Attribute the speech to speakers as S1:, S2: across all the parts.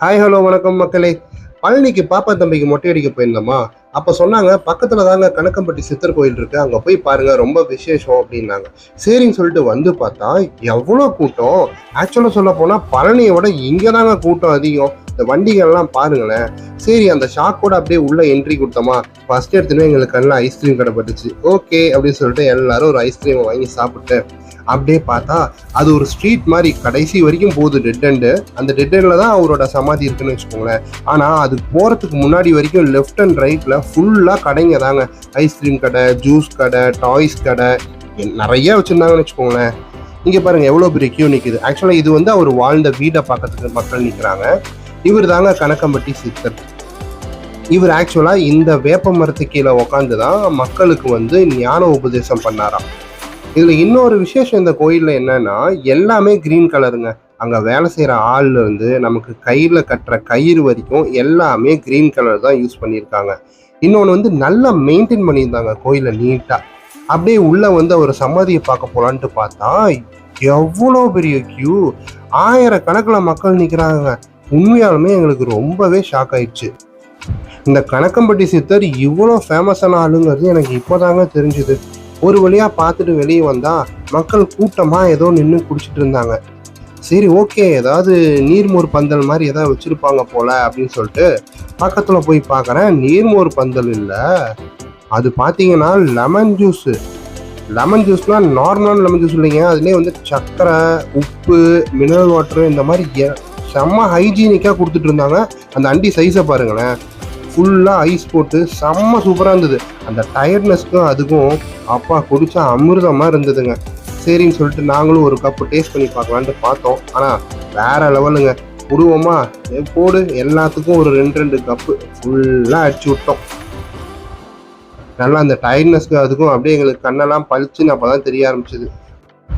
S1: Hi hello வணக்கம் மக்களே. பழனிக்கு பாப்பா தம்பிக்கு மொட்டை அடிக்க போயிருந்தோமா. அப்போ சொன்னாங்க பக்கத்துல தாங்க கணக்கம்பட்டி சித்தர் கோயில் இருக்கு, அங்க போய் பாருங்க ரொம்ப விசேஷம் அப்படின்னாங்க. சரின்னு சொல்லிட்டு வந்து பார்த்தா எவ்வளோ கூட்டம். ஆக்சுவலா சொல்ல போனா பழனியோட இங்க தாங்க கூட்டம் அதிகம். இந்த வண்டிகள்லாம் பாருங்களேன். சரி, அந்த ஷாக்கோட அப்படியே உள்ள என்ட்ரி கொடுத்தோமா. ஃபர்ஸ்ட் எடுத்துன்னு எங்களுக்கு எல்லாம் ஐஸ்கிரீம் கடை பட்டுச்சு. ஓகே அப்படின்னு சொல்லிட்டு எல்லாரும் ஒரு ஐஸ்கிரீமை வாங்கி சாப்பிட்டு அப்படியே பார்த்தா அது ஒரு ஸ்ட்ரீட் மாதிரி கடைசி வரைக்கும் போகுது, டெட் எண்டு. அந்த டெட் எண்டில் தான் அவரோட சமாதி இருக்குன்னு வச்சுக்கோங்களேன். ஆனால் அது போகிறதுக்கு முன்னாடி வரைக்கும் லெஃப்ட் அண்ட் ரைட்டில் ஃபுல்லாக கடைங்க தாங்க. ஐஸ்கிரீம் கடை, ஜூஸ் கடை, டாய்ஸ் கடை நிறைய வச்சுருந்தாங்கன்னு வச்சுக்கோங்களேன். இங்கே பாருங்கள் எவ்வளோ பெரிய கியூ நிற்குது. ஆக்சுவலாக இது வந்து அவர் வாழ்ந்த வீடை பார்க்கறதுக்கு மக்கள் நிற்கிறாங்க. இவர் தாங்க கணக்கம்பட்டி சித்தர். இவர் ஆக்சுவலாக இந்த வேப்ப மரத்து கீழே உட்காந்து தான் மக்களுக்கு வந்து ஞான உபதேசம் பண்ணாராம். இதுல இன்னொரு விசேஷம் இந்த கோயில்ல என்னன்னா, எல்லாமே கிரீன் கலருங்க. அங்க வேலை செய்யற ஆள்ல இருந்து நமக்கு கையில கட்டுற கயிறு வரைக்கும் எல்லாமே கிரீன் கலர் தான் யூஸ் பண்ணியிருக்காங்க. இன்னொன்று வந்து நல்லா மெயின்டைன் பண்ணியிருந்தாங்க கோயிலை நீட்டா. அப்படியே உள்ள வந்து ஒரு சமாதியை பார்க்க போலான்ட்டு பார்த்தா எவ்வளோ பெரிய கியூ, ஆயிரக்கணக்கில் மக்கள் நிற்கிறாங்க. உண்மையாலுமே எங்களுக்கு ரொம்பவே ஷாக் ஆயிடுச்சு. இந்த கணக்கம்பட்டி சித்தர் இவ்வளோ ஃபேமஸான ஆளுங்கிறது எனக்கு இப்போதாங்க தெரிஞ்சுது. ஒரு வழியா பார்த்துட்டு வெளியே வந்தா மக்கள் கூட்டமா ஏதோ நின்று குடிச்சிட்டு இருந்தாங்க. சரி ஓகே, ஏதாவது நீர்மோர் பந்தல் மாதிரி ஏதாவது வச்சிருப்பாங்க போல அப்படின்னு சொல்லிட்டு பக்கத்துல போய் பார்க்கறேன். நீர்மோர் பந்தல் இல்லை, அது பார்த்தீங்கன்னா லெமன் ஜூஸ். லெமன் ஜூஸ்னா நார்மலான லெமன் ஜூஸ் இல்லைங்க. அதுலேயே வந்து சர்க்கரை, உப்பு, மினரல் வாட்டர் இந்த மாதிரி செம்ம ஹைஜீனிக்காக கொடுத்துட்டு இருந்தாங்க. அந்த அண்டி சைஸை பாருங்களேன், ஃபுல்லாக ஐஸ் போட்டு செம்ம சூப்பராக இருந்தது. அந்த டயர்ட்னஸ்க்கும் அதுக்கும் அப்பா குடிச்சா அமிர்தமாக இருந்ததுங்க. சரின்னு சொல்லிட்டு நாங்களும் ஒரு கப்பு டேஸ்ட் பண்ணி பார்க்கலான்ட்டு பார்த்தோம். ஆனால் வேற லெவலுங்க. விடுவோமா, போடு எல்லாத்துக்கும் ஒரு 2 கப்பு ஃபுல்லாக அடிச்சு விட்டோம். நல்லா அந்த டயர்ட்னஸ்க்கு அதுக்கும் அப்படியே எங்களுக்கு கண்ணெல்லாம் பளிச்சுன்னு அப்போ தான் தெரிய ஆரம்பிச்சிது.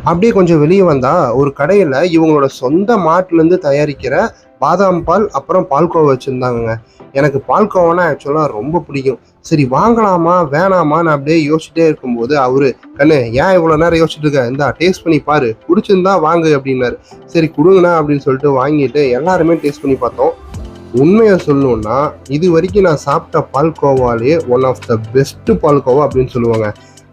S1: அப்படியே கொஞ்சம் வெளியே வந்தா ஒரு கடையில் இவங்களோட சொந்த மாட்டுலேருந்து தயாரிக்கிற பாதாம் பால் அப்புறம் பால்கோவா வச்சுருந்தாங்க. எனக்கு பால்கோவானா ஆக்சுவலாக ரொம்ப பிடிக்கும். சரி வாங்கலாமா வேணாமான்னு அப்படியே யோசிச்சுட்டே இருக்கும்போது அவரு, கண்ணு ஏன் இவ்வளோ நேரம் யோசிச்சுட்டு இருக்க, இந்தா டேஸ்ட் பண்ணி பாரு, பிடிச்சிருந்தா வாங்கு அப்படின்னாரு. சரி கொடுங்கண்ணா அப்படின்னு சொல்லிட்டு வாங்கிட்டு எல்லாருமே டேஸ்ட் பண்ணி பார்த்தோம். உண்மையை சொல்லணும்னா இது வரைக்கும் நான் சாப்பிட்ட பால்கோவாலே one of the best palkova அப்படின்னு சொல்லுவாங்க.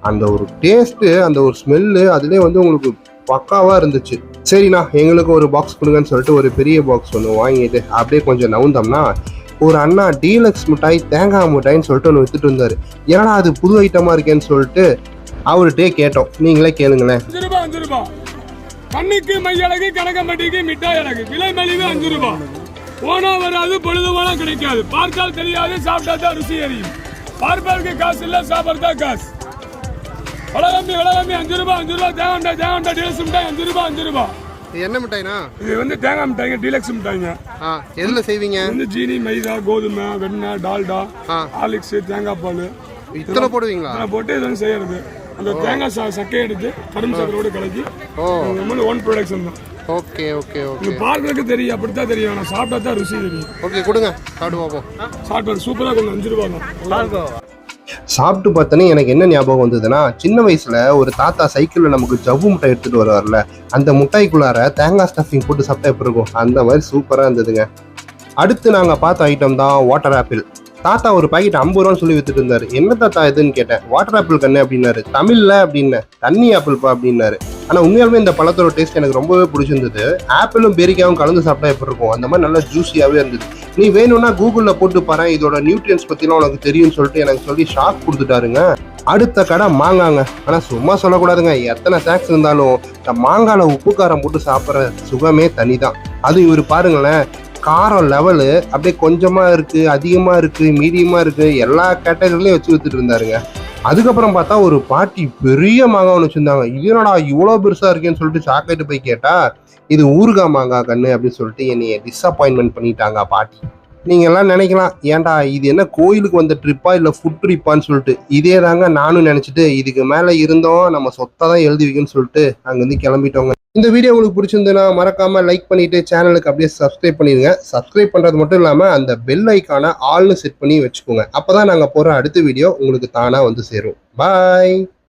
S1: அந்த ஒரு டேஸ்ட்டு, அந்த ஒரு ஸ்மெல்லு அதுலேயே வந்து உங்களுக்கு பக்காவாக இருந்துச்சு. சரிண்ணா எங்களுக்கு ஒரு பாக்ஸ் கொடுங்கன்னு சொல்லிட்டு ஒரு பெரிய பாக்ஸ் ஒன்று வாங்கிட்டு அப்படியே கொஞ்சம் நவுந்தோம்னா ஒரு அண்ணா டீலக்ஸ் மிட்டாய் தேங்காய் மிட்டாயின்னு சொல்லிட்டு ஒன்று வித்துட்டு இருந்தாரு. ஏன்னா அது புது ஐட்டமாக இருக்கேன்னு சொல்லிட்டு அவர்கிட்டே கேட்டோம். நீங்களே கேளுங்களேன்.
S2: கண்ணுக்கு மையழகு, கணக்கம்பட்டிக்கு மிட்டாய் அழகு, விலை மலிவு 5 ரூபாய். போனா வராது, பொழுது போனா கிடைக்காது. பார்த்தால் தெரியாது, சாப்பிட்டா தான் ருசி அறியும். பார்ப்பதற்கு காசு இல்லை, சாப்பிட்றதா காசு. வளகம்பி 5 ரூபாய் 5 ரூபாய். தேங்காய் டீலக்ஸ் மிட்டாய் 5 ரூபாய் 5 ரூபாய்.
S1: இது என்ன மிட்டாய்னா?
S2: இது வந்து தேங்காய் மிட்டாய்ங்க, டீலக்ஸ் மிட்டாய்ங்க.
S1: எதுல செய்வீங்க?
S2: வந்து ஜீனி, மைதா, கோதுமை, வெண்ணெய், டால்டா, ஹார்லிக்ஸ், தேங்காய் பால்
S1: இத்தனை போடுவீங்களா?
S2: போட்டு இது வந்து செய்யறது. அந்த தேங்காய் சக்கையை எடுத்து கரும்பு சக்கரோடு கலக்கி ஓன் ப்ரொடக்ஷன் தான்.
S1: Okay okay okay.
S2: பார்க்கறதுக்கு தெரியும், அப்படித்தான் தெரியும். நான் சாப்பிட்டா தான் ருசி தெரியும்.
S1: ஓகே கொடுங்க சாப்பிட்டு பார்ப்போம்.
S2: சாப்பிட்டு சூப்பராக கொஞ்சம் 5 ரூபாய் தான்.
S1: சாப்பிட்டு பார்த்தோன்னே எனக்கு என்ன ஞாபகம் வந்ததுன்னா, சின்ன வயசுல ஒரு தாத்தா சைக்கிள்ல நமக்கு ஜவ்வு முட்டை எடுத்துட்டு வருவார்ல, அந்த முட்டைக்குள்ளார தேங்காய் ஸ்டஃபிங் போட்டு சாப்பிட்டா எப்படி இருக்கும், அந்த மாதிரி சூப்பரா இருந்ததுங்க. அடுத்து நாங்க பார்த்த ஐட்டம் தான் வாட்டர் ஆப்பிள். தாத்தா ஒரு பாக்கெட் 50 ரூபான்னு சொல்லி வித்துட்டு இருந்தாரு. என்ன தாத்தா இதுன்னு கேட்டேன். வாட்டர் ஆப்பிள் கண்ணு அப்படின்னாரு. தமிழ்ல அப்படின்னு தண்ணி ஆப்பிள்ப்பா அப்படின்னாரு. ஆனா உண்மையாலுமே இந்த பழத்தோட டேஸ்ட் எனக்கு ரொம்பவே பிடிச்சிருந்தது. ஆப்பிளும் பேரிக்காவும் கலந்து சாப்பிட்டா எப்படி இருக்கும், அந்த மாதிரி நல்லா ஜூஸியாவே இருந்தது. நீ வேணும்னா கூகுள்ல போட்டு பாரு, இதோட நியூட்ரியன்ஸ் பத்திலாம் உனக்கு தெரியும்னு சொல்லிட்டு எனக்கு சொல்லி ஷாக் கொடுத்துட்டாருங்க. அடுத்த கடை மாங்காங்க. ஆனா சும்மா சொல்லக்கூடாதுங்க, எத்தனை ஸ்நாக்ஸ் இருந்தாலும் இந்த மாங்கால உப்பு காரம் போட்டு சாப்பிட்ற சுகமே தனிதான். அது இவர் பாருங்களேன், காரம் லெவலு அப்படியே கொஞ்சமா இருக்கு, அதிகமா இருக்கு, மீடியமா இருக்கு, எல்லா கேட்டகரிலையும் வச்சு வித்துட்டு இருந்தாருங்க. அதுக்கப்புறம் பார்த்தா ஒரு பாட்டி பெரிய மாங்காய் ஒன்று வச்சிருந்தாங்க. இதனடா இவ்வளோ பெருசா இருக்கேன்னு சொல்லிட்டு சாக்கிட்டு போய் கேட்டா, இது ஊறுகாய் மாங்காய் கண்ணு அப்படின்னு சொல்லிட்டு என்னைய டிஸப்பாயின்மெண்ட் பண்ணிட்டாங்க பாட்டி. நீங்க எல்லாம் நினைக்கலாம், ஏன்டா இது என்ன கோயிலுக்கு வந்த ட்ரிப்பா இல்லை ஃபுட் ட்ரிப்பான்னு சொல்லிட்டு. இதே தாங்க நானும் நினைச்சிட்டு இதுக்கு மேலே இருந்தோம் நம்ம சொத்தை தான் எழுதி வைக்கணும்னு சொல்லிட்டு அங்கேருந்து கிளம்பிட்டோங்க. இந்த வீடியோ உங்களுக்கு பிடிச்சிருந்ததுன்னா மறக்காம லைக் பண்ணிட்டு சேனலுக்கு அப்படியே சப்ஸ்கிரைப் பண்ணிடுங்க. சப்ஸ்கிரைப் பண்றது மட்டும் இல்லாம அந்த பெல் ஐக்கான ஆல்னு செட் பண்ணி வச்சுக்கோங்க. அப்பதான் நாங்க போற அடுத்த வீடியோ உங்களுக்கு தானா வந்து சேரும். பாய்.